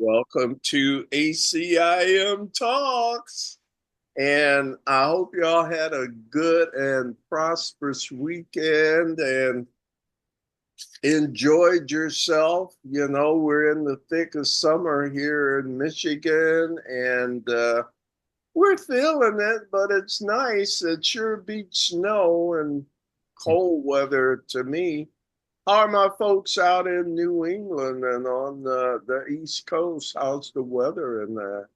Welcome to ACIM Talks. And I hope y'all had a good and prosperous weekend and enjoyed yourself. You know, we're in the thick of summer here in Michigan and we're feeling it, but it's nice. It sure beats snow and cold weather to me. How are my folks out in New England and on the East Coast? How's the weather in there?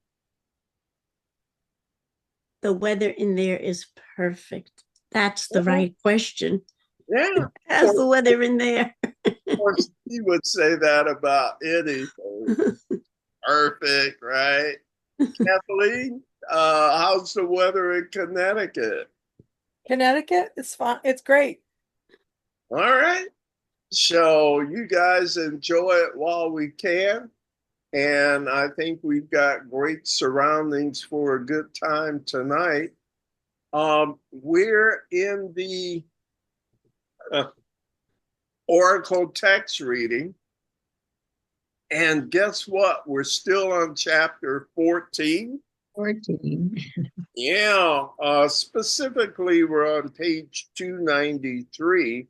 The weather in there is perfect. That's the right question. Yeah, of How's course, the weather in there? of course, he would say that about anything. Perfect, right? Kathleen, how's the weather in Connecticut? Connecticut, it's fine. It's great. All right. So you guys enjoy it while we can. And I think we've got great surroundings for a good time tonight. We're in the uh, Oracle text reading. And guess what? We're still on chapter 14. 14. Yeah, specifically, we're on page 293.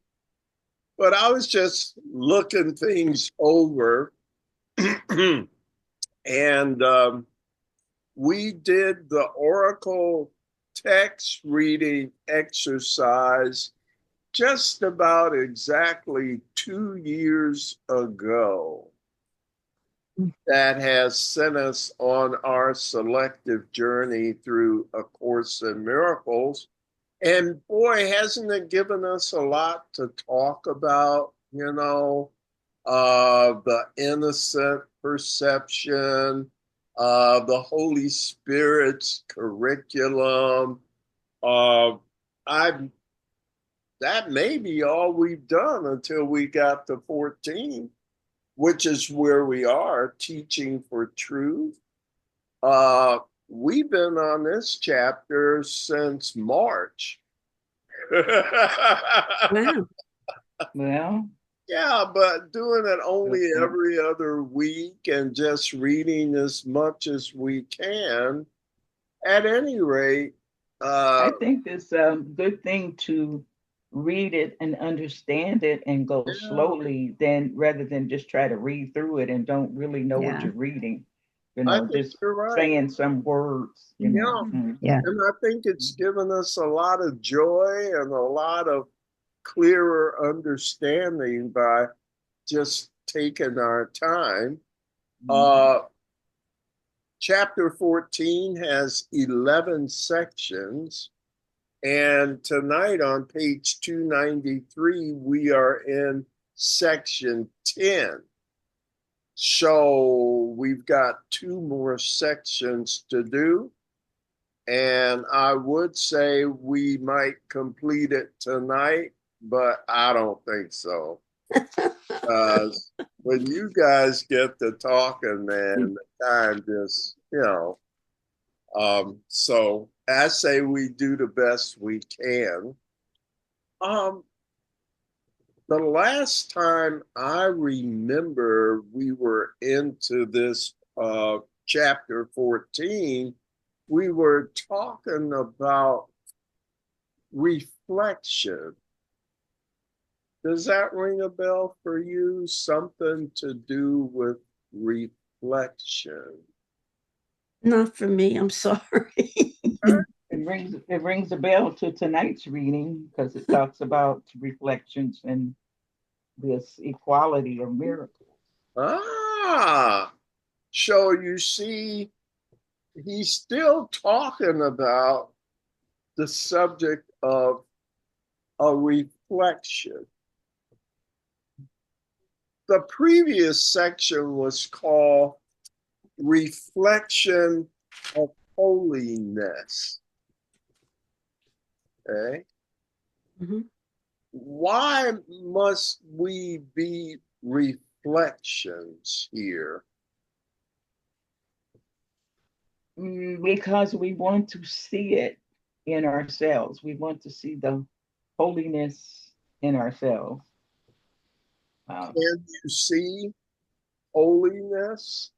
But I was just looking things over, and we did the Oracle text reading exercise just about exactly 2 years ago. That has sent us on our selective journey through A Course in Miracles. And boy, hasn't it given us a lot to talk about, the innocent perception, the Holy Spirit's curriculum. I That may be all we've done until we got to 14, which is where we are teaching for truth. We've been on this chapter since March. Wow. Well, Yeah, but doing it only every other week and just reading as much as we can. At any rate, I think it's a good thing to read it and understand it and go yeah, slowly than rather than just try to read through it and don't really know what Yeah. you're reading, I think just you're right. saying some words. Yeah, Yeah. and I think it's given us a lot of joy and a lot of clearer understanding by just taking our time. Uh, Chapter 14 has 11 sections, and tonight on page 293, we are in section 10. So we've got two more sections to do, and I would say we might complete it tonight, but I don't think so. When you guys get to talking, man, the time just, so I say we do the best we can. Um, the last time I remember we were into this chapter 14, we were talking about reflection. Does that ring a bell for you? Something to do with reflection. Not for me. I'm sorry. It rings a bell to tonight's reading because it talks about reflections and this equality of miracles. Ah, so you see, he's still talking about the subject of a reflection. The previous section was called Reflection of Holiness. Okay. Mm-hmm. Why must we be reflections here? Because we want to see it in ourselves. We want to see the holiness in ourselves. Can you see holiness?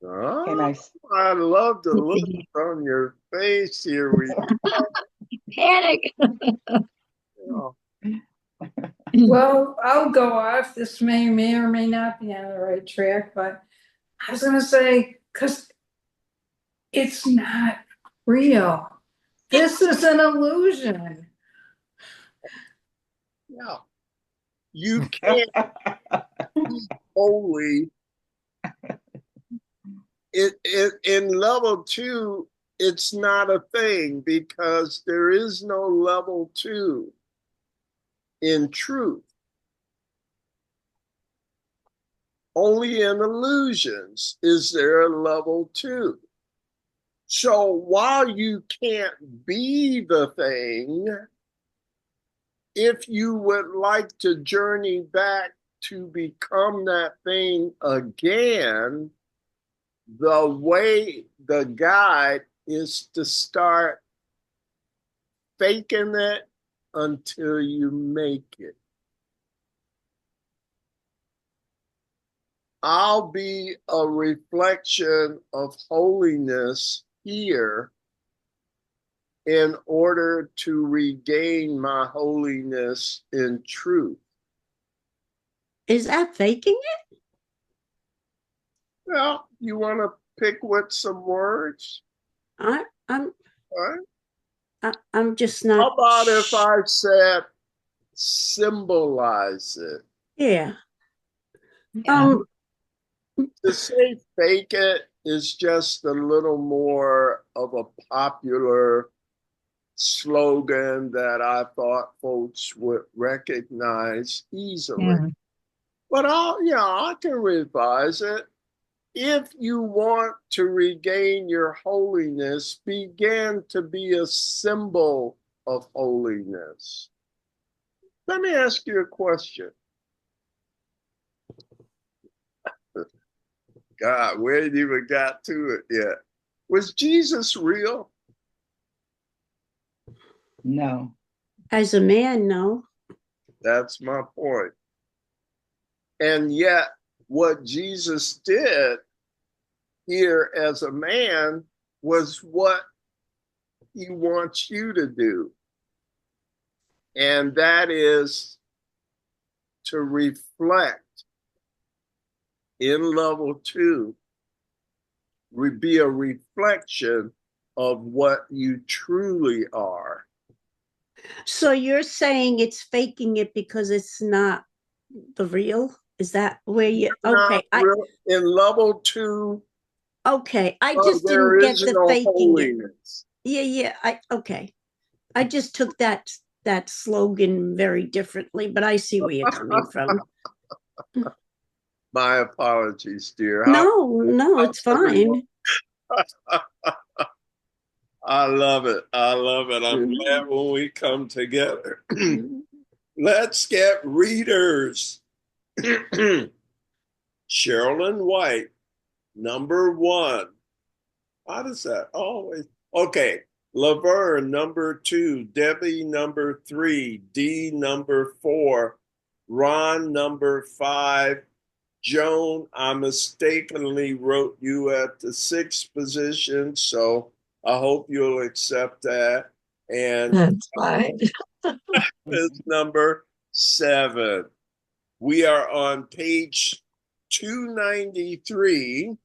Can I? Oh, I love the look on your face here. Panic. Oh, Well, I'll go off. This may or may not be on the right track, but I was gonna say, because it's not real. This is an illusion. yeah. You can't be holy. In level 2, it's not a thing because there is no level 2 in truth. Only in illusions is there a level 2. So while you can't be the thing, if you would like to journey back to become that thing again, the guide is to start faking it until you make it. I'll be a reflection of holiness here in order to regain my holiness in truth. Is that faking it? Well, you want to pick with some words? I'm All right. I'm just not. How about if I said symbolize it? Yeah. Yeah. To say fake it is just a little more of a popular slogan that I thought folks would recognize easily. Yeah. But I can revise it. If you want to regain your holiness, begin to be a symbol of holiness. Let me ask you a question. God, we ain't even got to it yet. Was Jesus real? No. As a man, no. That's my point. And yet, what Jesus did here as a man was what he wants you to do. And that is to reflect in level 2, be a reflection of what you truly are. So you're saying it's faking it because it's not the real? Is that where you okay? In level 2, Okay. I just there didn't get is the no faking holiness. it. Yeah. I just took that slogan very differently, but I see where you're coming from. My apologies, dear. No, it's fine. I love it. I'm glad when we come together. Mhm. Let's get readers. Sherilyn White, number 1. How does that always? Okay. Laverne, number 2. Debbie, number 3. D, number 4. Ron, number 5. Joan, I mistakenly wrote you at the 6th position, so I hope you'll accept that. And That's fine. is number 7. We are on page 293,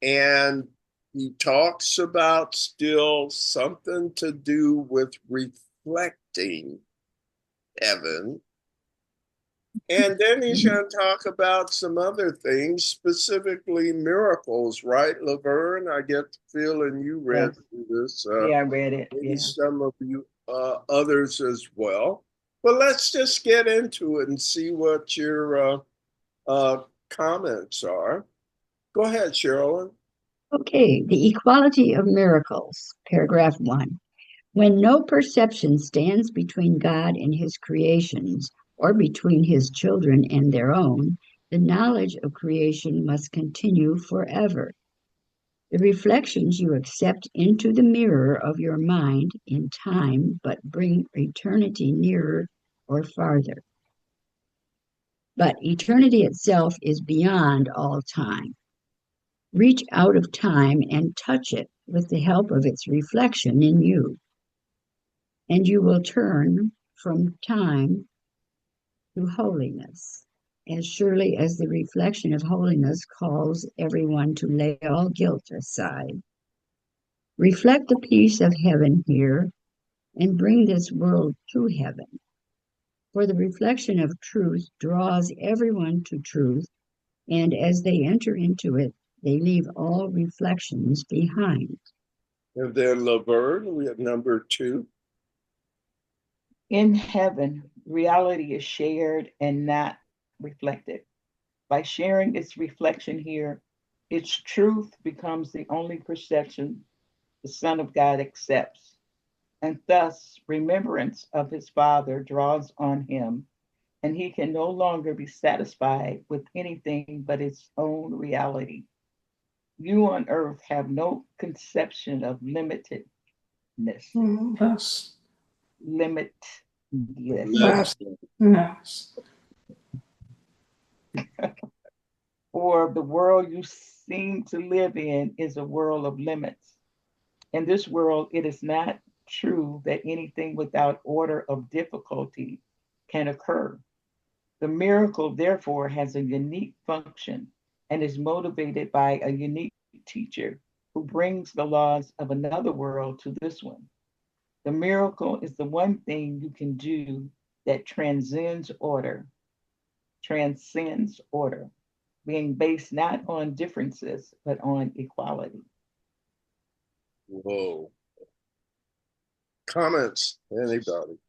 and he talks about still something to do with reflecting heaven. And then he's going to talk about some other things, specifically miracles, right, Laverne? I get the feeling you read through this. Yeah, I read it. Maybe Yeah. some of you others as well. But let's just get into it and see what your comments are. Go ahead, Sherilyn. Okay, the equality of miracles, paragraph 1. When no perception stands between God and his creations, or between his children and their own, the knowledge of creation must continue forever. The reflections you accept into the mirror of your mind in time but bring eternity nearer or farther. But eternity itself is beyond all time. Reach out of time and touch it with the help of its reflection in you, and you will turn from time to holiness, as surely as the reflection of holiness calls everyone to lay all guilt aside. Reflect the peace of heaven here and bring this world to heaven. For the reflection of truth draws everyone to truth, and as they enter into it, they leave all reflections behind. And then Laverne, we have number 2. In heaven, reality is shared and not reflected. By sharing its reflection here, its truth becomes the only perception the Son of God accepts, and thus remembrance of his Father draws on him, and he can no longer be satisfied with anything but its own reality. You on earth have no conception of limitedness, Less, limitless, less, less. or the world you seem to live in is a world of limits. In this world, it is not true that anything without order of difficulty can occur. The miracle, therefore, has a unique function and is motivated by a unique teacher who brings the laws of another world to this one. The miracle is the one thing you can do that transcends order, being based not on differences, but on equality. Whoa. Comments, anybody?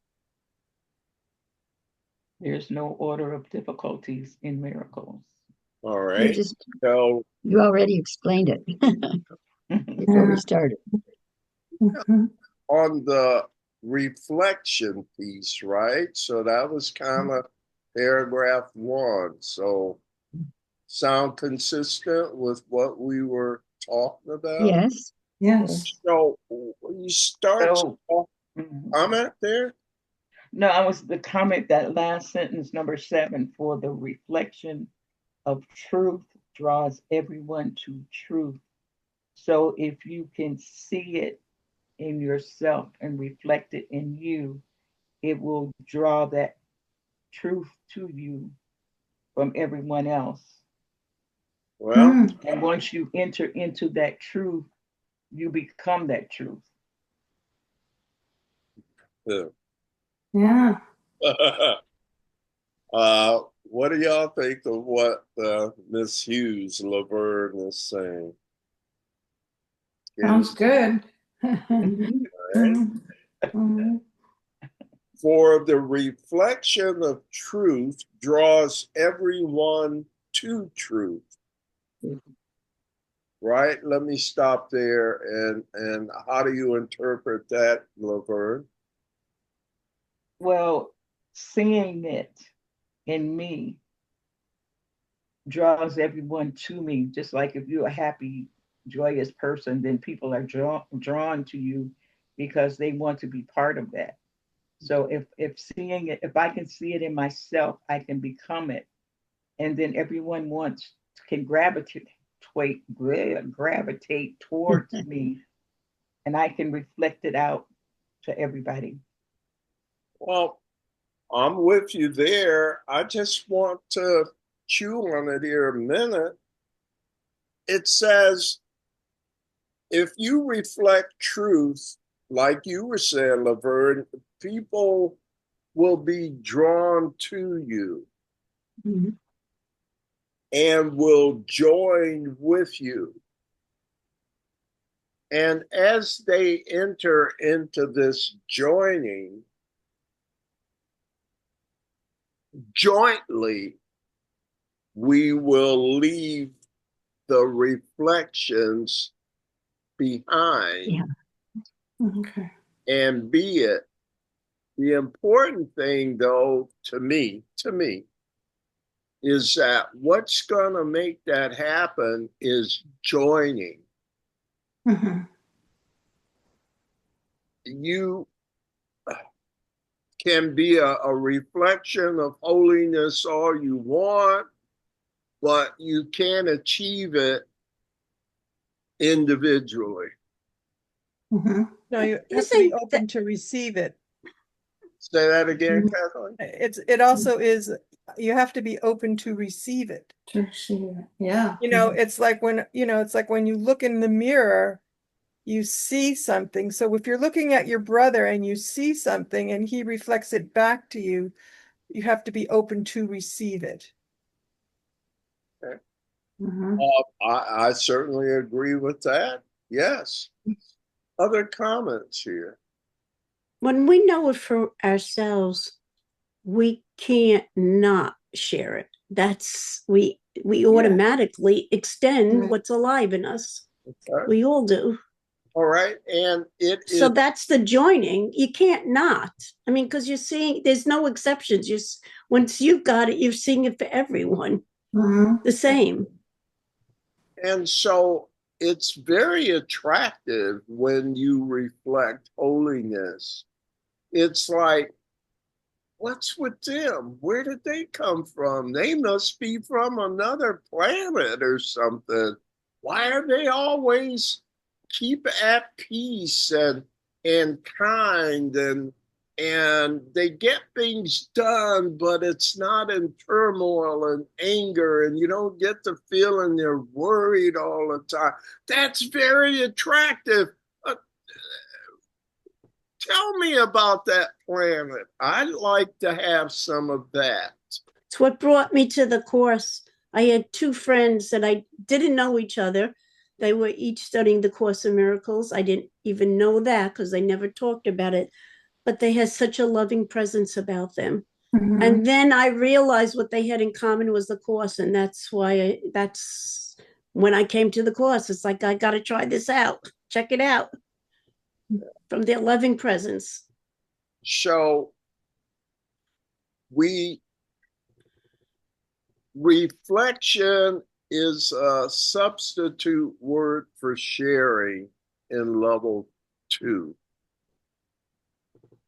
There's no order of difficulties in miracles. All right. So You already explained it before we started. on the reflection piece, right? So that was kind of paragraph 1. So sound consistent with what we were talking about? Yes. Yes. So you start So, comment there? no, I was the comment that last sentence, number 7, for the reflection of truth draws everyone to truth. So if you can see it in yourself and reflect it in you, it will draw that truth to you from everyone else. Well, And once you enter into that truth, you become that truth. Yeah. What do y'all think of what Miss Hughes Laverne is saying? Sounds good. For the reflection of truth draws everyone to truth. Right? Let me stop there. And how do you interpret that, Laverne? Well, seeing it in me draws everyone to me. Just like if you're a happy, joyous person, then people are drawn to you because they want to be part of that. So if seeing it, if I can see it in myself, I can become it, and then everyone can gravitate towards me, and I can reflect it out to everybody. Well, I'm with you there. I just want to chew on it here a minute. It says, if you reflect truth, like you were saying, Laverne, people will be drawn to you and will join with you. And as they enter into this joining, jointly, we will leave the reflections behind and be it. The important thing, though, to me, is that what's going to make that happen is joining. You can be a reflection of holiness all you want, but you can't achieve it individually. Mhm. No, you have to be Isn't open to receive it. Say that again, Mhm. Kathleen. It also is, you have to be open to receive it. Yeah. It's like when you look in the mirror, you see something. So if you're looking at your brother and you see something and he reflects it back to you, you have to be open to receive it. Mhm. I certainly agree with that. Yes. Other comments here? when we know it for ourselves, we can't not share it. That's we automatically extend Right. what's alive in us. Okay. We all do. All right. And it is. So that's the joining. You can't not. I mean, because you're seeing there's no exceptions. Once you've got it, you're seeing it for everyone. Mhm. The same. And so it's very attractive when you reflect holiness. It's like, what's with them? Where did they come from? They must be from another planet or something. Why are they always keep at peace and kind and they get things done, but it's not in turmoil and anger, and you don't get the feeling they're worried all the time. That's very attractive. Tell me about that planet. I'd like to have some of that. It's what brought me to the course. I had two friends that I didn't know each other. They were each studying the Course in Miracles. I didn't even know that because they never talked about it, but they had such a loving presence about them. Mhm. And then I realized what they had in common was the Course, and that's when I came to the Course. It's like, I got to try this out. Check it out from their loving presence. So reflection is a substitute word for sharing in level 2.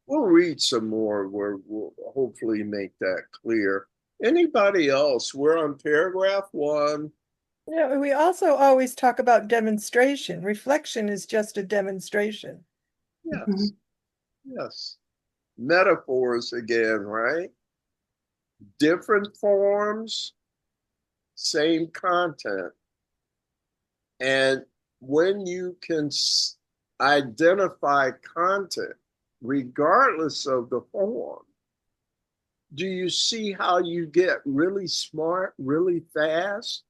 We'll read some more where we'll hopefully make that clear. Anybody else? We're on paragraph 1. We also always talk about demonstration. Reflection is just a demonstration. Yes. Mhm. Yes. Metaphors again, right? Different forms, same content. And when you can identify content, regardless of the form, do you see how you get really smart really fast?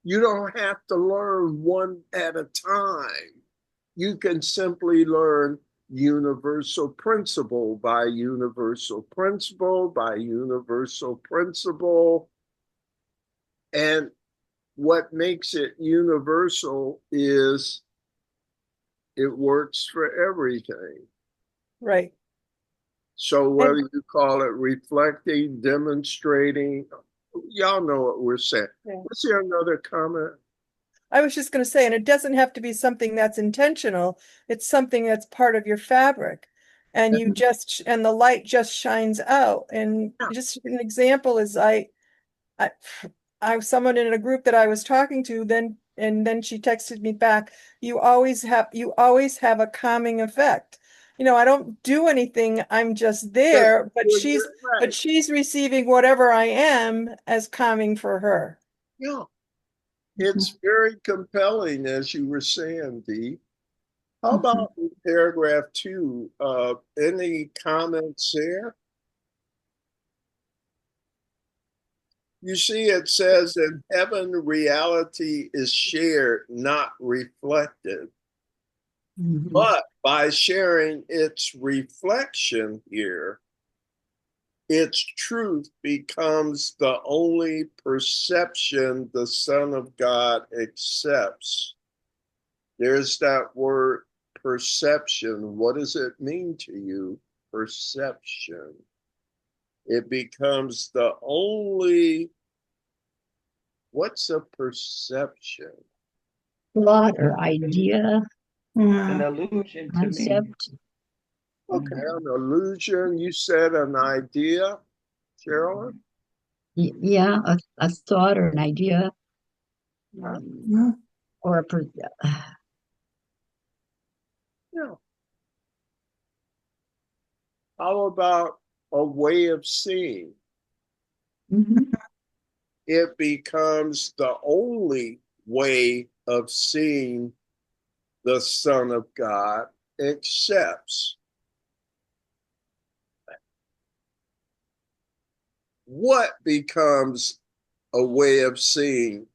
You don't have to learn one at a time. You can simply learn universal principle by universal principle by universal principle. And what makes it universal is it works for everything. Right. So whether you call it reflecting, demonstrating, y'all know what we're saying. Yeah. Was there another comment? I was just going to say, and it doesn't have to be something that's intentional. It's something that's part of your fabric. And and the light just shines out. And just an example is I was someone in a group that I was talking to, then she texted me back, you always have a calming effect. I don't do anything, I'm just there, but she's receiving whatever I am as calming for her. Yeah. It's very compelling, as you were saying, Dee. How about in paragraph 2? Any comments there? You see, it says in heaven, reality is shared, not reflected. Mhm. But by sharing its reflection here, its truth becomes the only perception the Son of God accepts. There's that word perception. What does it mean to you? Perception. It becomes the only, what's a perception? Thought or idea, An illusion to me. concept. Okay, an illusion. You said an idea, Carolyn? Yeah, a thought or an idea, Huh? or a How about a way of seeing? Mhm. It becomes the only way of seeing the Son of God accepts. What becomes a way of seeing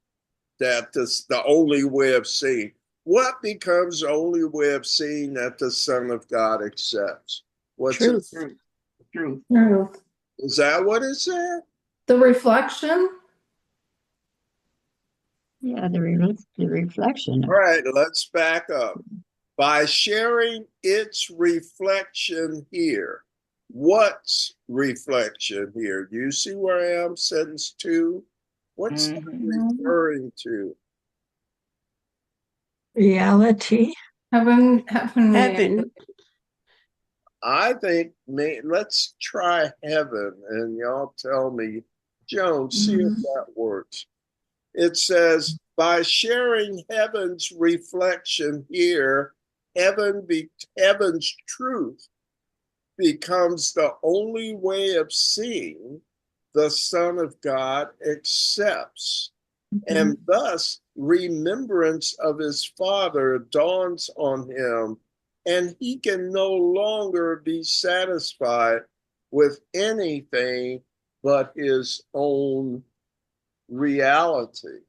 that this the only way of seeing? What becomes the only way of seeing that the Son of God accepts? What's it? Truth. Truth. Truth. Truth. Is that what it said? The reflection. Yeah, the reflection All of right, let's back up. By sharing its reflection here. What's reflection here? Do you see where I am? Sentence 2. What's that referring to? reality. Heaven. Heaven. I think let's try heaven, and y'all tell me, Joan, see if that works. It says, by sharing heaven's reflection here, heaven's truth becomes the only way of seeing the Son of God accepts. And thus, remembrance of his Father dawns on him, and he can no longer be satisfied with anything but his own reality.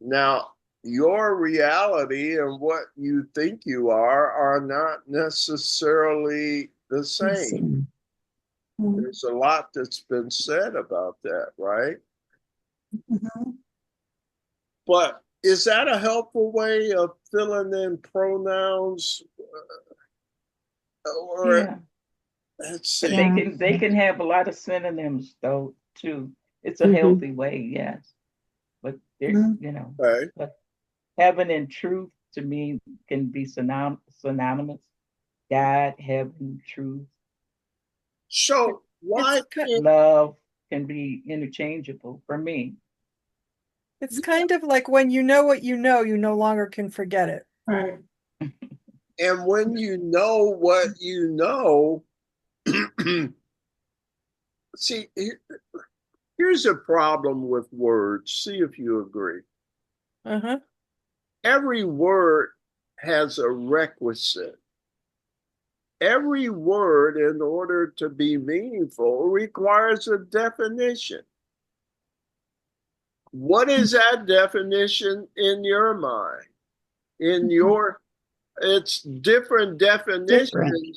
Now, your reality and what you think you are not necessarily the same. There's a lot that's been said about that, right? But is that a helpful way of filling in pronouns? Or Yeah. let's But see. they can have a lot of synonyms though too. It's a Mhm. healthy way, yes. But they're, you know, Okay. but heaven and truth to me can be synonymous. God, heaven, truth, So why It's ki- can't love can be interchangeable for me. it's kind of like when you know what you know, you no longer can forget it. Right. and when you know what you know, see, here's a problem with words. See if you agree. Uh-huh. Every word has a requisite. Every word, in order to be meaningful, requires a definition. What is that definition in your mind? It's different definitions Different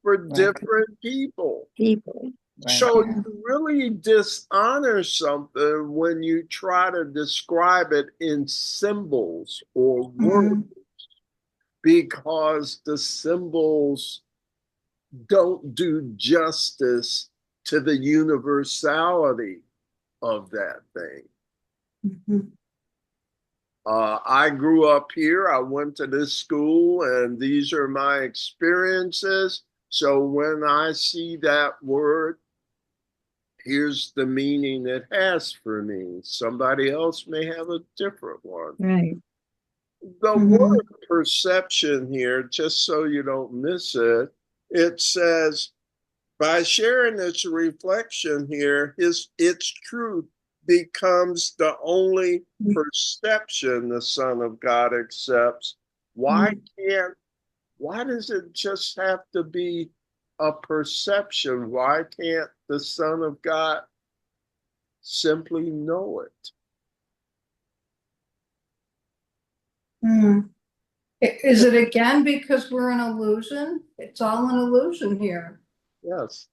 for Right, different people. people. right. So you really dishonor something when you try to describe it in symbols or words, because the symbols don't do justice to the universality of that thing. I grew up here. I went to this school, and these are my experiences. So when I see that word, here's the meaning it has for me. Somebody else may have a different one. Right. The word perception here, just so you don't miss it, it says, by sharing its reflection here, its truth becomes the only perception the Son of God accepts. Why does it just have to be a perception? Why can't the Son of God simply know it? Is it again because we're an illusion? It's all an illusion here. Yes.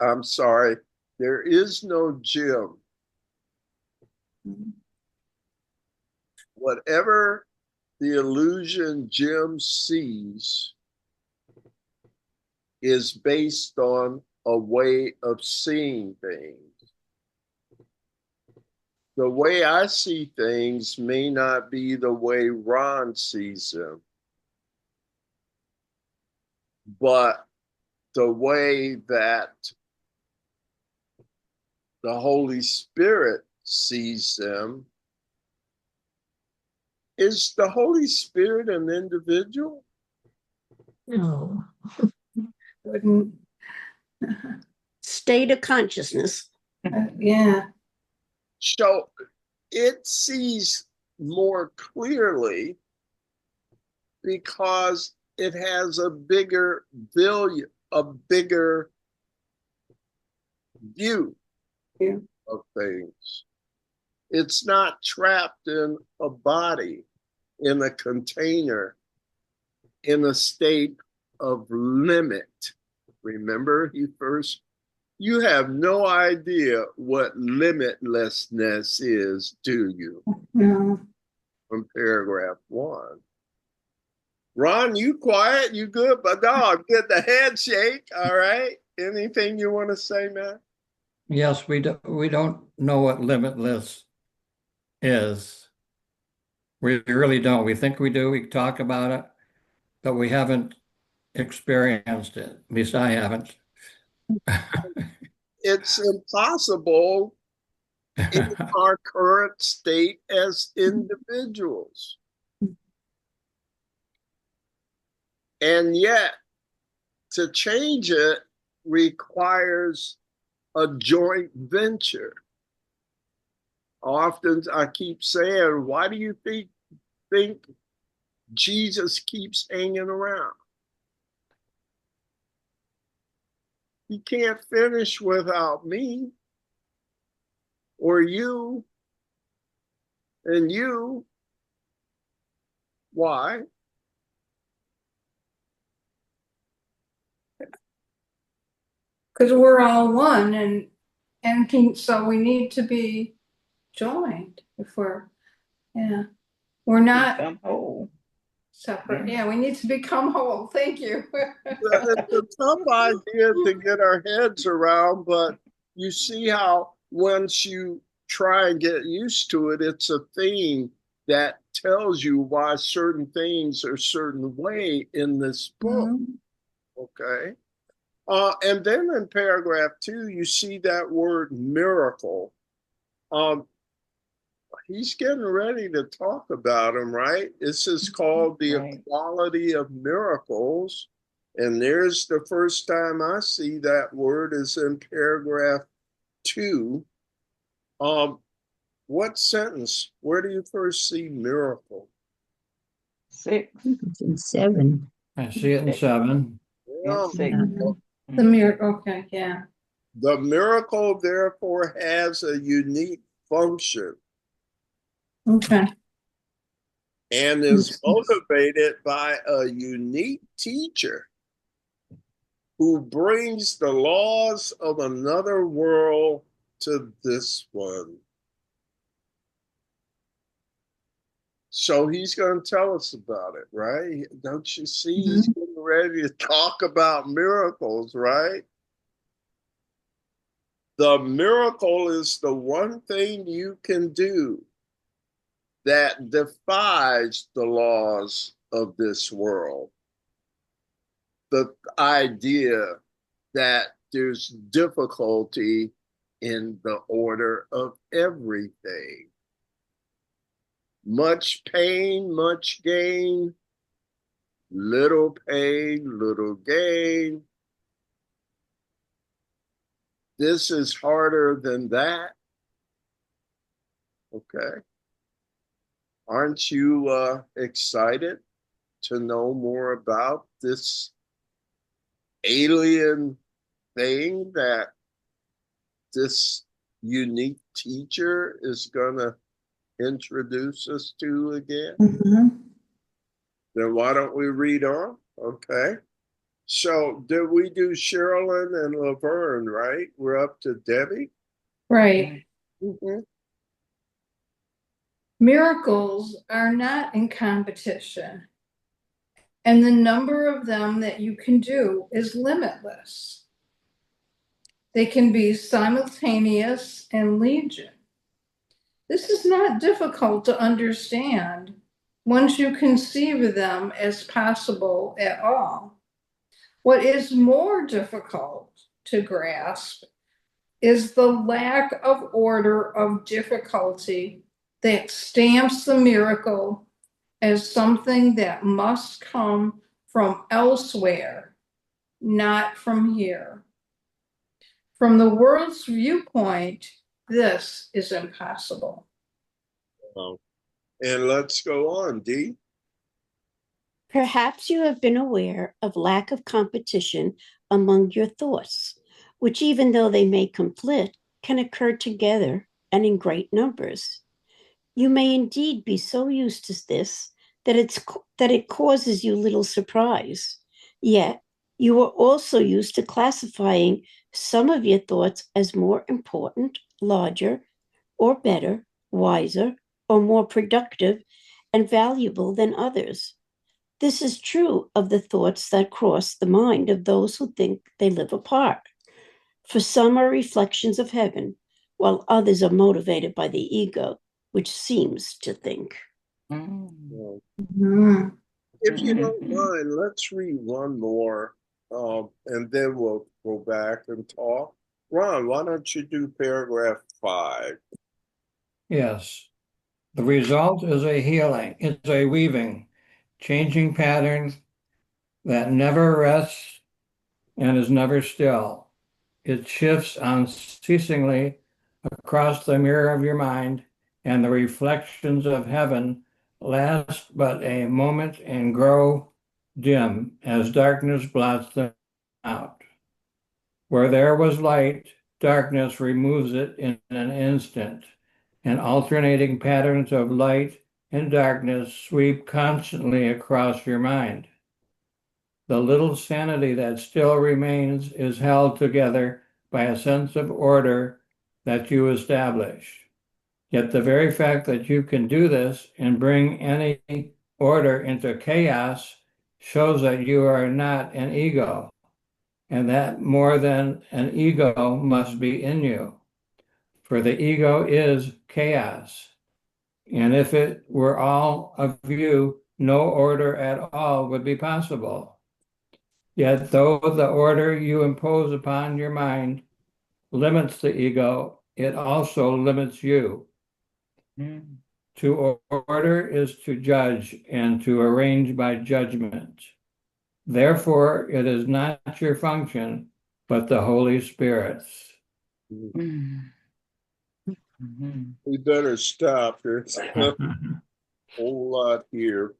I'm sorry, there is no Jim. Whatever the illusion Jim sees is based on a way of seeing things. The way I see things may not be the way Ron sees them, but the way that the Holy Spirit sees them. Is the Holy Spirit an individual? No. Wouldn't, State of consciousness. yeah. So it sees more clearly because it has a bigger view Yeah. of things. It's not trapped in a body, in a container, in a state of limit. Remember, you have no idea what limitlessness is, do you? No. From paragraph 1. Ron, you quiet? You good? But dog, get the head shake. All right. Anything you want to say, man? Yes, we don't know what limitless is. We really don't. We think we do. We talk about it, but we haven't experienced it. At least I haven't. It's impossible in our current state as individuals. And yet, to change it requires a joint venture. Often I keep saying, why do you think Jesus keeps hanging around? He can't finish without me or you and you. Why? Because we're all one, so we need to be joined if we're not Become whole. separate. Yeah, we need to become whole. Thank you. It's a tough idea to get our heads around, but you see how once you try and get used to it, it's a thing that tells you why certain things are a certain way in this book. Mm-hmm. Okay. And then in paragraph 2, you see that word miracle. He's getting ready to talk about them, right? This is called the equality of miracles. And there's the first time I see that word is in paragraph 2. What sentence? Where do you first see miracle? 6. It's in 7. I see it in 7. Yeah. 6. The miracle, okay, yeah. The miracle, therefore, has a unique function. Okay. And is motivated by a unique teacher who brings the laws of another world to this one. So he's going to tell us about it, right? Don't you see? Mm-hmm. He's getting ready to talk about miracles, right? The miracle is the one thing you can do that defies the laws of this world. The idea that there's difficulty in the order of everything. Much pain, much gain. Little pain, little gain. This is harder than that. Okay. Aren't you excited to know more about this alien thing that this unique teacher is going to introduce us to again? Mm-hmm. Then why don't we read on? Okay. So did we do Sherilyn and Laverne, right? We're up to Debbie. Right. Mm-hmm. Miracles are not in competition, and the number of them that you can do is limitless. They can be simultaneous and legion. This is not difficult to understand once you conceive of them as possible at all. What is more difficult to grasp is the lack of order of difficulty that stamps the miracle as something that must come from elsewhere, not from here. From the world's viewpoint, this is impossible. And let's go on, Dee. Perhaps you have been aware of lack of competition among your thoughts, which, even though they may conflict, can occur together and in great numbers. You may indeed be so used to this that it causes you little surprise. Yet you are also used to classifying some of your thoughts as more important, larger, or better, wiser, or more productive and valuable than others. This is true of the thoughts that cross the mind of those who think they live apart. For some are reflections of heaven, while others are motivated by the ego, which seems to think. Mm. If you don't mind, let's read one more, and then we'll go back and talk. Ron, why don't you do paragraph 5? Yes. The result is a healing, it's a weaving, changing patterns that never rests and is never still. It shifts unceasingly across the mirror of your mind, and the reflections of heaven last but a moment and grow dim as darkness blots them out. Where there was light, darkness removes it in an instant, and alternating patterns of light and darkness sweep constantly across your mind. The little sanity that still remains is held together by a sense of order that you establish. Yet the very fact that you can do this and bring any order into chaos shows that you are not an ego, and that more than an ego must be in you. For the ego is chaos. And if it were all of you, no order at all would be possible. Yet though the order you impose upon your mind limits the ego, it also limits you. To order is to judge and to arrange by judgment. Therefore, it is not your function, but the Holy Spirit's. We better stop. There's a whole lot here.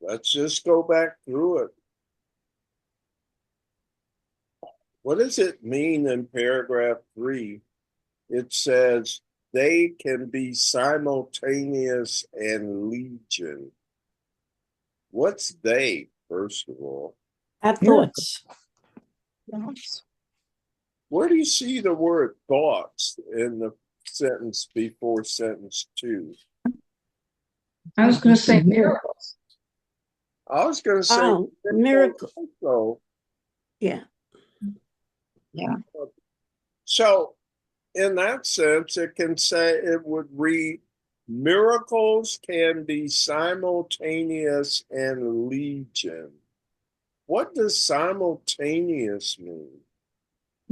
Let's just go back through it. What does it mean in paragraph 3? It says they can be simultaneous and legion. What's they, first of all? Our thoughts. Where do you see the word thoughts in the sentence before sentence 2? I was going to say miracles. I was going to say miracles. Also. Yeah. So, in that sense, it can say, it would read, miracles can be simultaneous and legion. What does simultaneous mean?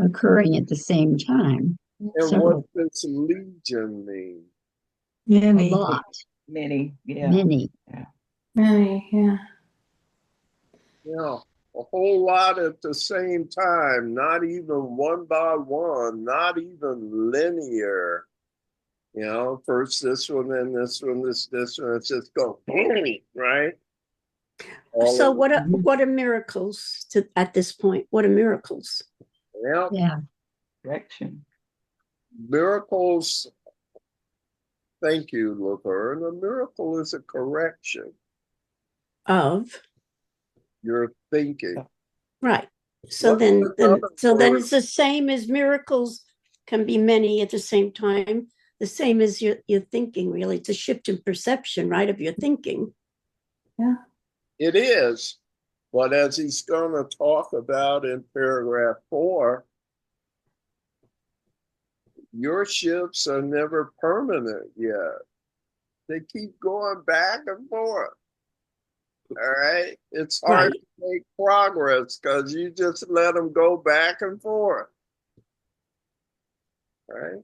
Occurring at the same time. And what does legion mean? Many. A lot. Many, yeah. Many. Many, yeah. Yeah, a whole lot at the same time, not even one by one, not even linear. You know, first this one, then this one, this one. It's just go boom, right? So what are miracles at this point? What are miracles? Yeah. Correction. Miracles. Thank you, Laverne. A miracle is a correction Of your thinking. Right. So then it's the same as miracles can be many at the same time. The same as your thinking, really. It's a shift in perception, right, of your thinking. Yeah. It is. But as he's going to talk about in paragraph 4, your shifts are never permanent yet. They keep going back and forth. All right. It's hard to make progress because you just let them go back and forth. All right.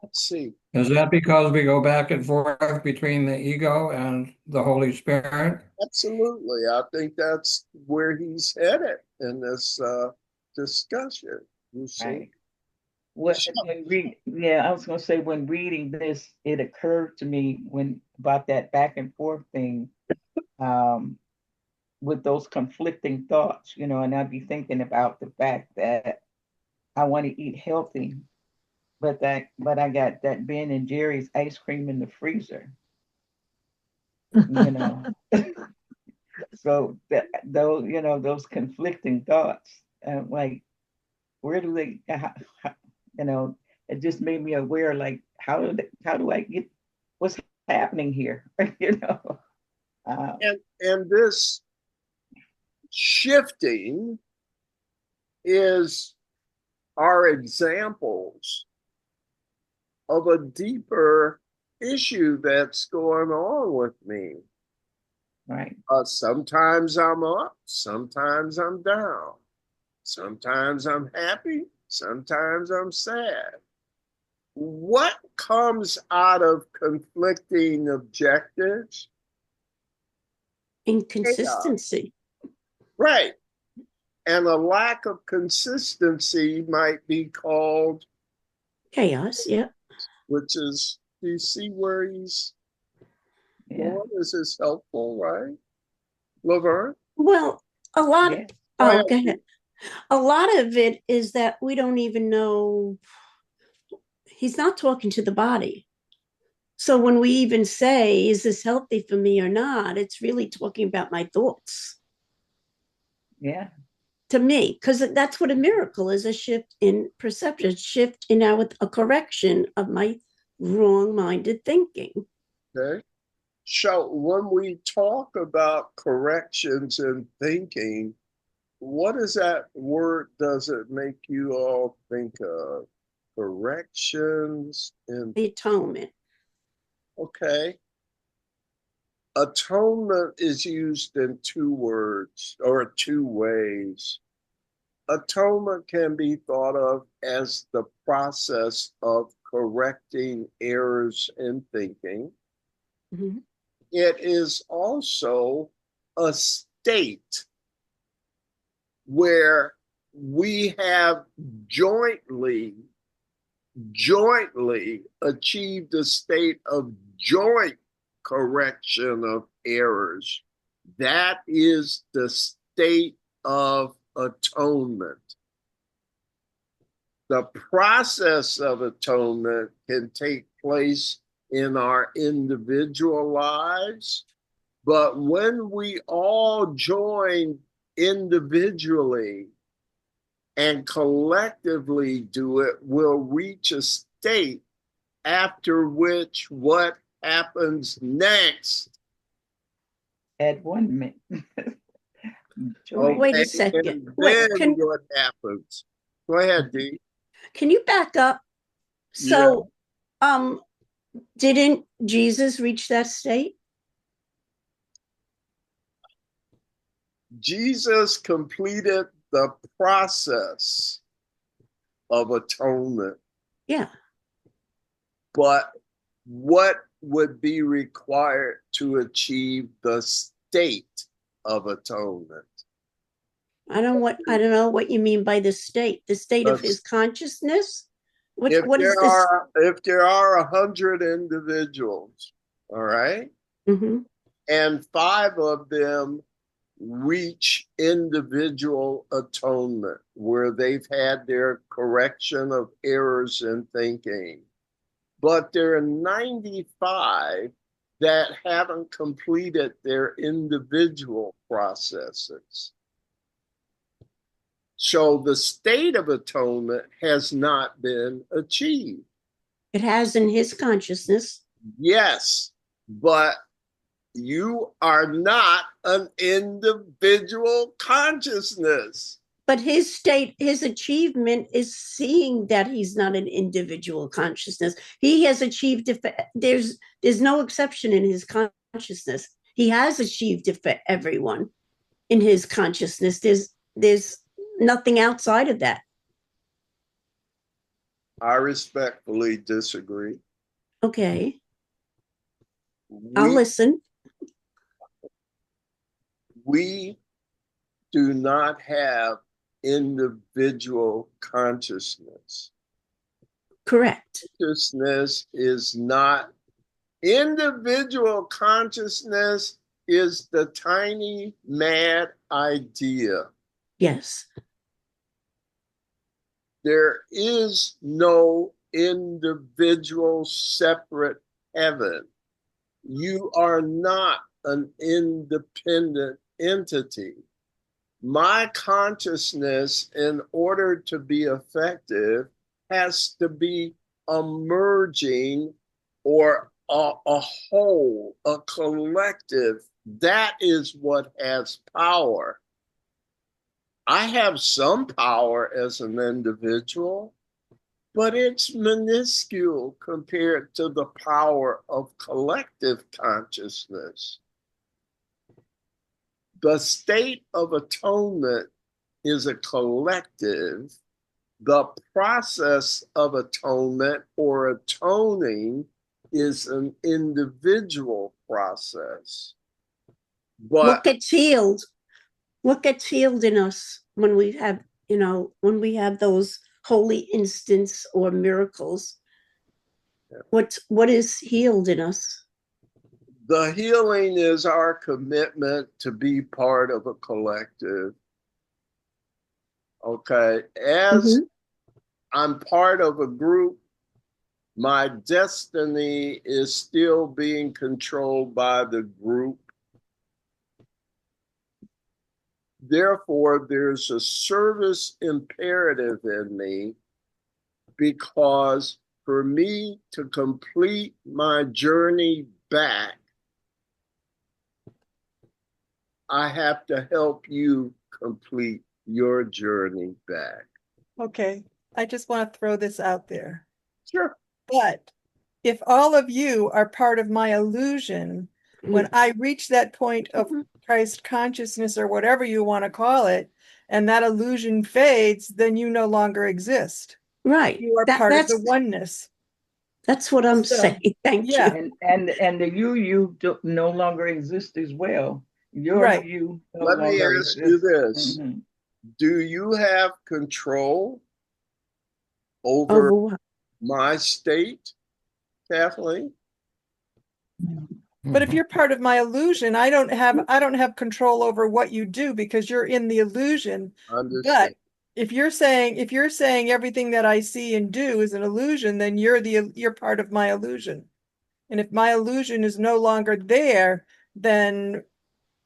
Let's see. Is that because we go back and forth between the ego and the Holy Spirit? Absolutely. I think that's where he's headed in this discussion. You see? Right. When I was going to say, when reading this, it occurred to me about that back and forth thing, with those conflicting thoughts, and I'd be thinking about the fact that I want to eat healthy, but I got that Ben and Jerry's ice cream in the freezer, you know. So those conflicting thoughts, like, where do they, you know, it just made me aware, like, how do I get, what's happening here, you know? And this shifting is our examples of a deeper issue that's going on with me. Right. Sometimes I'm up, sometimes I'm down, sometimes I'm happy, sometimes I'm sad. What comes out of conflicting objectives? Inconsistency. Right. And a lack of consistency might be called Chaos, yeah. which is, do you see where he's going? This is helpful, right? Laverne? Well, a lot, Yeah. oh, go ahead. A lot of it is that we don't even know, he's not talking to the body. So when we even say, is this healthy for me or not, it's really talking about my thoughts. Yeah. To me, because that's what a miracle is, a shift in perception, a shift in a correction of my wrong-minded thinking. Okay. So when we talk about corrections in thinking, what is that word does it make you all think of? Corrections in the atonement. Okay. Atonement is used in two words or two ways. Atonement can be thought of as the process of correcting errors in thinking. Mm-hmm. It is also a state where we have jointly achieved a state of joint correction of errors. That is the state of atonement. The process of atonement can take place in our individual lives, but when we all join individually and collectively do it, we'll reach a state after which what happens next. At 1 minute. Wait a second. Then what happens? Go ahead, Dee. Can you back up? So, didn't Jesus reach that state? Jesus completed the process of atonement. Yeah. But what would be required to achieve the state of atonement? I don't know what you mean by the state of his consciousness. If there are 100 individuals, all right, mm-hmm. and 5 of them reach individual atonement where they've had their correction of errors in thinking, but there are 95 that haven't completed their individual processes. So the state of atonement has not been achieved. It has in his consciousness. Yes, but you are not an individual consciousness. But his achievement is seeing that he's not an individual consciousness. He has achieved it. There's no exception in his consciousness. He has achieved it for everyone in his consciousness. There's nothing outside of that. I respectfully disagree. Okay, I'll We, listen. we do not have individual consciousness. Correct. Consciousness is not, individual consciousness is the tiny mad idea. Yes. There is no individual separate heaven. You are not an independent entity. My consciousness, in order to be effective, has to be emerging, or a whole, a collective. That is what has power. I have some power as an individual, but it's minuscule compared to the power of collective consciousness. The state of atonement is a collective. The process of atonement or atoning is an individual process. But What gets healed? What gets healed in us when we have, when we have those holy instants or miracles? What is healed in us? the healing is our commitment to be part of a collective. Okay. As I'm part of a group, my destiny is still being controlled by the group. Therefore, there's a service imperative in me, because for me to complete my journey back, I have to help you complete your journey back. Okay, I just want to throw this out there. Sure. But if all of you are part of my illusion, when I reach that point of Christ consciousness or whatever you want to call it, and that illusion fades, then you no longer exist. Right. You are part of the oneness. That's what I'm saying. Thank you. And the you no longer exist as well. Your Right. you no Let me longer ask you exists. this. Do you have control over my state, Kathleen? But if you're part of my illusion, I don't have control over what you do, because you're in the illusion. Understand. But if you're saying everything that I see and do is an illusion, then you're part of my illusion. And if my illusion is no longer there, then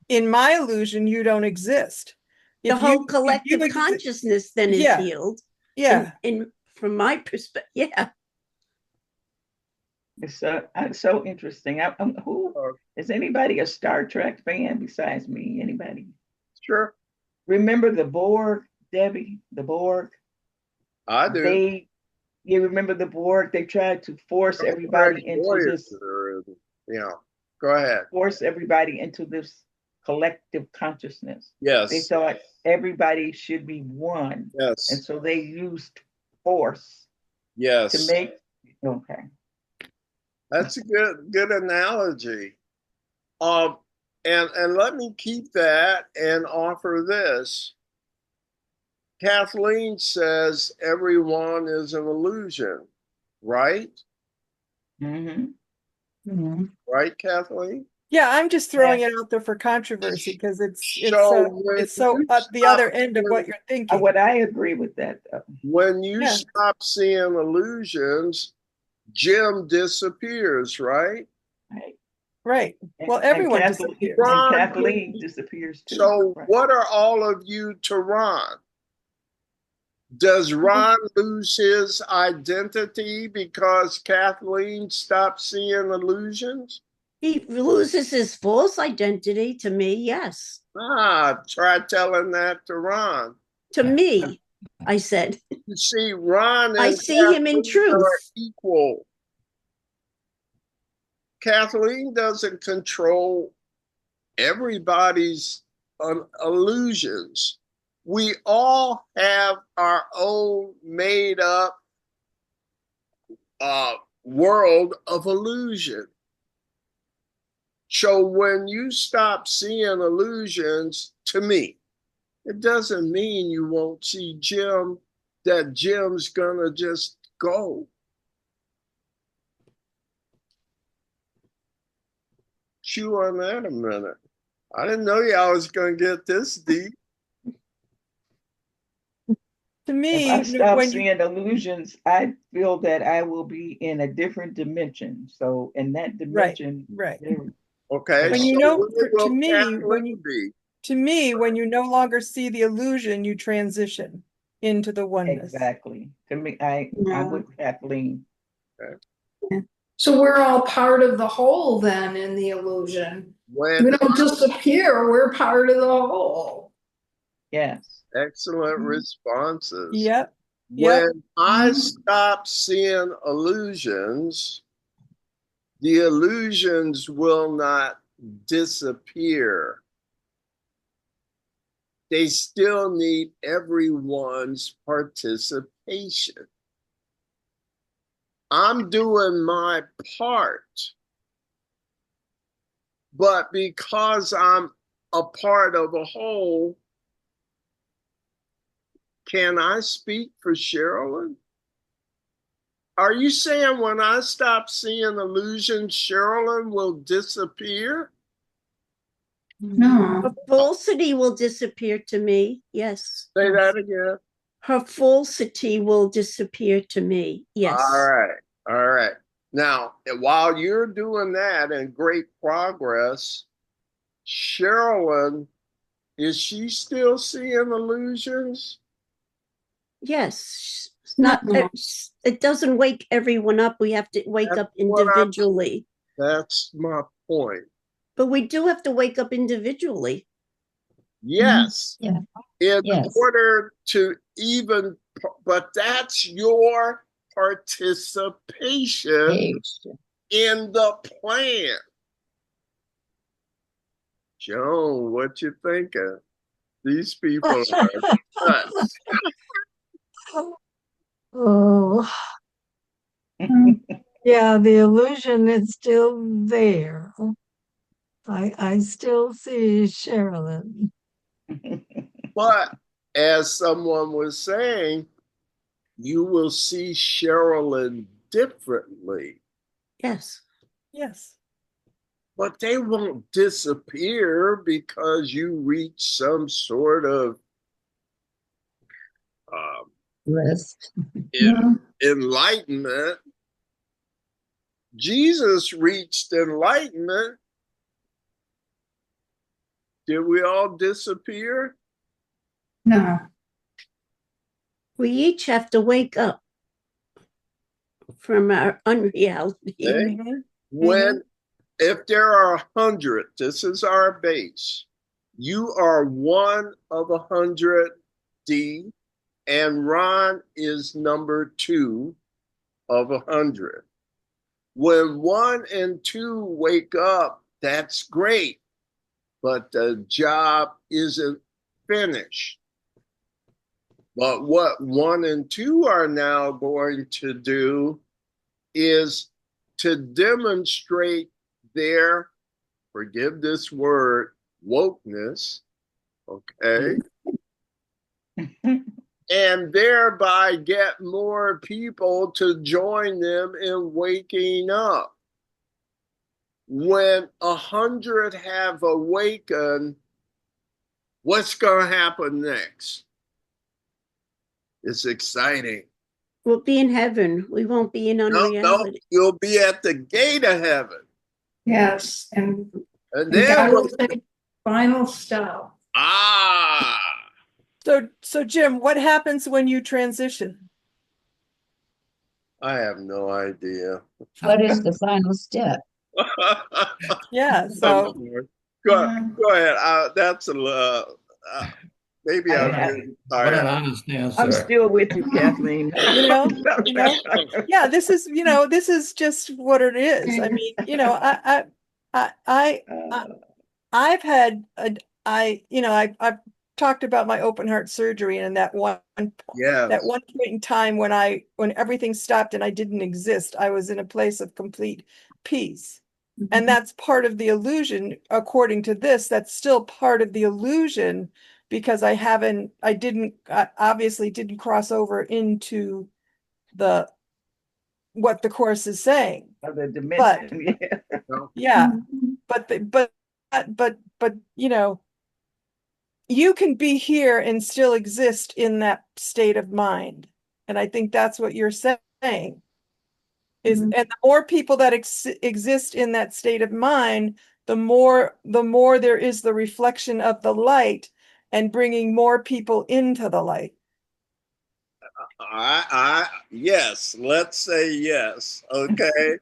in my illusion you don't exist. The whole collective consciousness then is healed. Yeah. And from my perspective, yeah. It's so interesting. Who is anybody a Star Trek fan besides me? Anybody? Sure. Remember the Borg, Debbie? The Borg. I do. You remember the Borg? They tried to force everybody into this. Yeah. Go ahead. Force everybody into this collective consciousness. Yes. They thought everybody should be one. Yes. And so they used force. Yes. To make. Okay. That's a good analogy. And let me keep that and offer this. Kathleen says everyone is an illusion, right? Mm-hmm. Right, Kathleen? Yeah, I'm just throwing it out there for controversy, because it's so at the other end of what you're thinking. What I agree with that, though. When you stop seeing illusions, Jim disappears, right? Right. Well, everyone disappears. And Kathleen disappears too. So what are all of you to Ron? Does Ron lose his identity because Kathleen stopped seeing illusions? He loses his false identity to me, yes. Try telling that to Ron. To me, I said. You see, Ron and I see him in truth. are equal. Kathleen doesn't control everybody's illusions. We all have our own made up world of illusion. So when you stop seeing illusions, to me, it doesn't mean you won't see Jim, that Jim's gonna just go. Chew on that a minute. I didn't know y'all was gonna get this deep. To If me, I stop when seeing you, illusions, I feel that I will be in a different dimension. So in that dimension, right. Okay, When so you know, where to will me, Kathleen be? to me, when you no longer see the illusion, you transition into the oneness. exactly. To me, I'm with Kathleen. Okay. So we're all part of the whole then in the illusion. When We don't disappear, we're part of the whole. Yes. excellent responses. Yep. When I stop seeing illusions, the illusions will not disappear. They still need everyone's participation. I'm doing my part, but because I'm a part of a whole, can I speak for Sherilyn? Are you saying when I stop seeing illusions, Sherilyn will disappear? No. Her falsity will disappear to me. Yes. Say that again. Her falsity will disappear to me. Yes. All right. All right. Now, while you're doing that and great progress, Sherilyn, is she still seeing illusions? Yes. No. It doesn't wake everyone up. We have to wake That's up individually. That's my point. But we do have to wake up individually. Yes. Yeah. In Yes. order to even, but that's your participation Page. in the plan. Joan, what you thinking? These people are nuts. Oh, yeah, the illusion is still there. I still see Sherilyn. But as someone was saying, you will see Sherilyn differently. Yes. Yes. But they won't disappear because you reach some sort of Rest. enlightenment. Jesus reached enlightenment. Did we all disappear? No. We each have to wake up from our unreality. Okay. When, if there are 100, this is our base. You are one of 100, D, and Ron is number 2 of 100. When 1 and 2 wake up, that's great, but the job isn't finished. But what 1 and 2 are now going to do is to demonstrate their, forgive this word, wokeness, okay? And thereby get more people to join them in waking up. When 100 have awakened, what's going to happen next? It's exciting. We'll be in heaven. We won't be in unreality. No, you'll be at the gate of heaven. Yes. And then God will take final step. So Jim, what happens when you transition? I have no idea. What is the final step? Yeah, so go ahead. That's a maybe What I'm an honest answer. I'm still with you, Kathleen. yeah, this is just what it is. I mean, I've had I've talked about my open heart surgery and that one Yes. point in time when everything stopped and I didn't exist. I was in a place of complete peace. And that's part of the illusion, according to this, that's still part of the illusion because I obviously didn't cross over into what the course is saying. Other But dimension. yeah, but you know, you can be here and still exist in that state of mind. And I think that's what you're saying is, and the more people that exist in that state of mind, the more there is the reflection of the light and bringing more people into the light. Yes, let's say yes. Okay.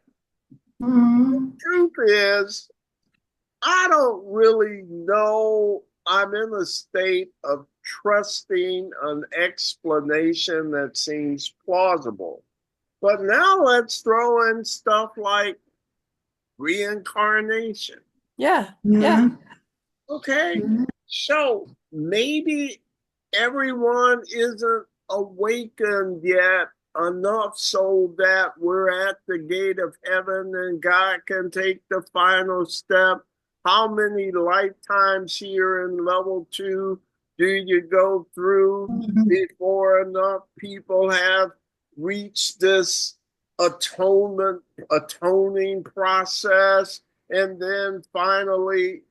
The truth is, I don't really know. I'm in a state of trusting an explanation that seems plausible. But now let's throw in stuff like reincarnation. Yeah. Yeah. Okay. So maybe everyone isn't awakened yet enough so that we're at the gate of heaven and God can take the final step. How many lifetimes here in level 2 do you go through before enough people have reached this atoning process? And then finally,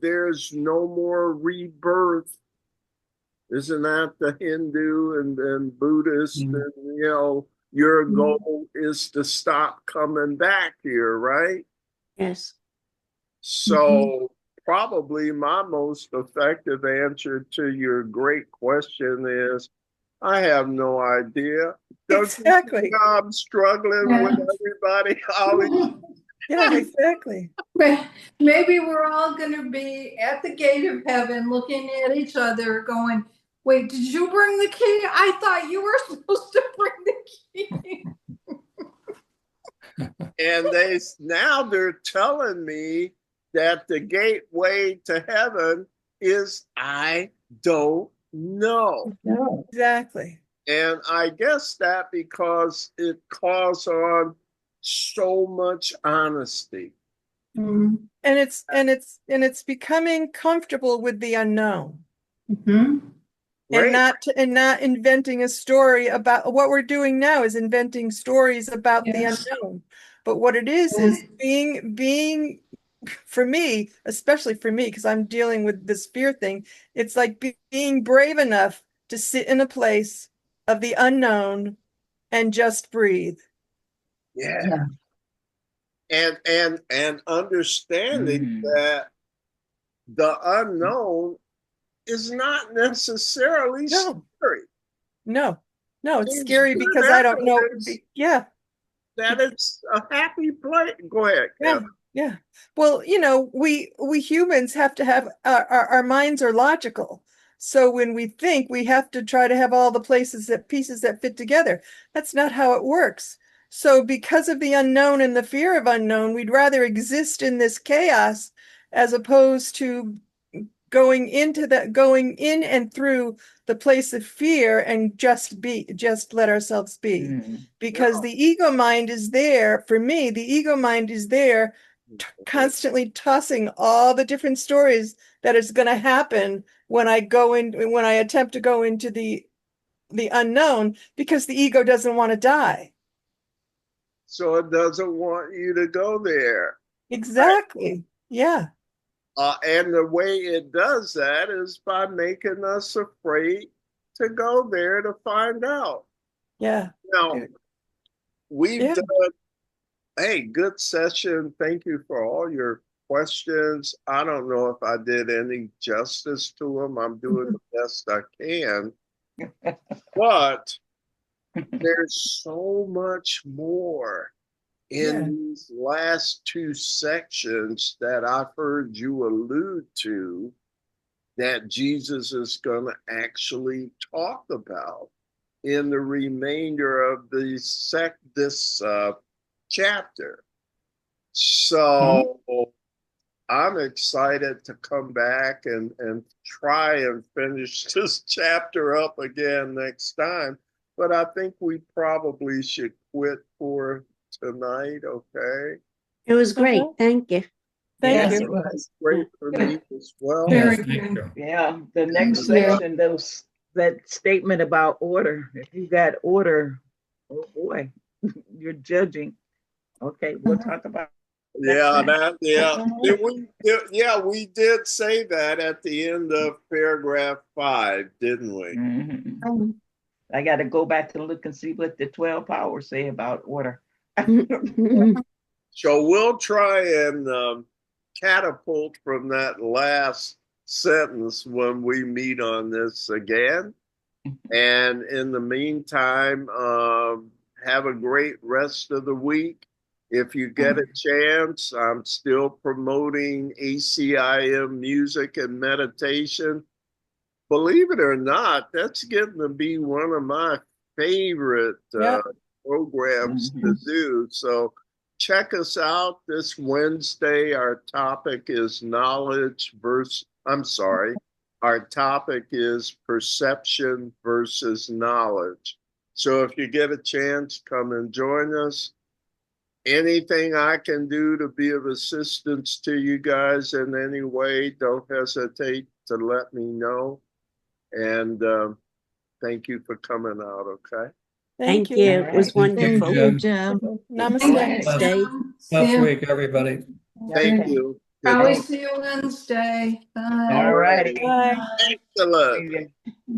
there's no more rebirth. Isn't that the Hindu and Buddhist? And, your goal is to stop coming back here, right? Yes. So probably my most effective answer to your great question is, I have no idea. Exactly. I'm struggling with everybody. Yeah, exactly. Maybe we're all going to be at the gate of heaven looking at each other going, wait, did you bring the key? I thought you were supposed to bring the key. And they're telling me that the gateway to heaven is I don't know. Exactly. And I guess that because it calls on so much honesty. And it's becoming comfortable with the unknown. Right. And not inventing a story about what we're doing now is inventing stories about the unknown. But what it is being for me, especially for me, because I'm dealing with this fear thing, it's like being brave enough to sit in a place of the unknown and just breathe. Yeah. And understanding that the unknown is not necessarily scary. No, it's scary because I don't know. Yeah. That it's a happy place. Go ahead, Kevin. Yeah. Well, we humans have to have our minds are logical. So when we think, we have to try to have all the pieces that fit together. That's not how it works. So because of the unknown and the fear of unknown, we'd rather exist in this chaos as opposed to going in and through the place of fear and just let ourselves be. Because the ego mind is there. For me, the ego mind is there constantly tossing all the different stories that is going to happen when I attempt to go into the unknown, because the ego doesn't want to die. So it doesn't want you to go there. Exactly. Right. Yeah. And the way it does that is by making us afraid to go there to find out. Yeah. Now, we've done, hey, good session. Thank you for all your questions. I don't know if I did any justice to them. I'm doing the best I can. But there's so much more in these last 2 sections that I've heard you allude to that Jesus is going to actually talk about in the remainder of this chapter. So I'm excited to come back and try and finish this chapter up again next time. But I think we probably should quit for tonight, okay? It was great. Okay. Thank you. Thank Yes, you. it was. Great for me as well. Very Yes, thank good. you. Yeah, the next you. section, that statement about order. If you got order, oh boy, you're judging. Okay, we'll talk about next Yeah, time. we did say that at the end of paragraph 5, didn't we? Mhm. I got to go back and look and see what the 12 powers say about order. So we'll try and catapult from that last sentence when we meet on this again. And in the meantime, have a great rest of the week. If you get a chance, I'm still promoting ACIM music and meditation. Believe it or not, that's getting to be one of my favorite Yeah. programs to do. So check us out this Wednesday. Our topic is our topic is perception versus knowledge. So if you get a chance, come and join us. Anything I can do to be of assistance to you guys in any way, don't hesitate to let me know. And thank you for coming out, okay? Thank Thank you. you. All It was right. Thank wonderful. you, Jim. Jim. Namaste. Stay. Blessed week, everybody. Thank Okay. you. Good Probably night. see you Wednesday. Bye. All righty. Bye. Excellent. See ya.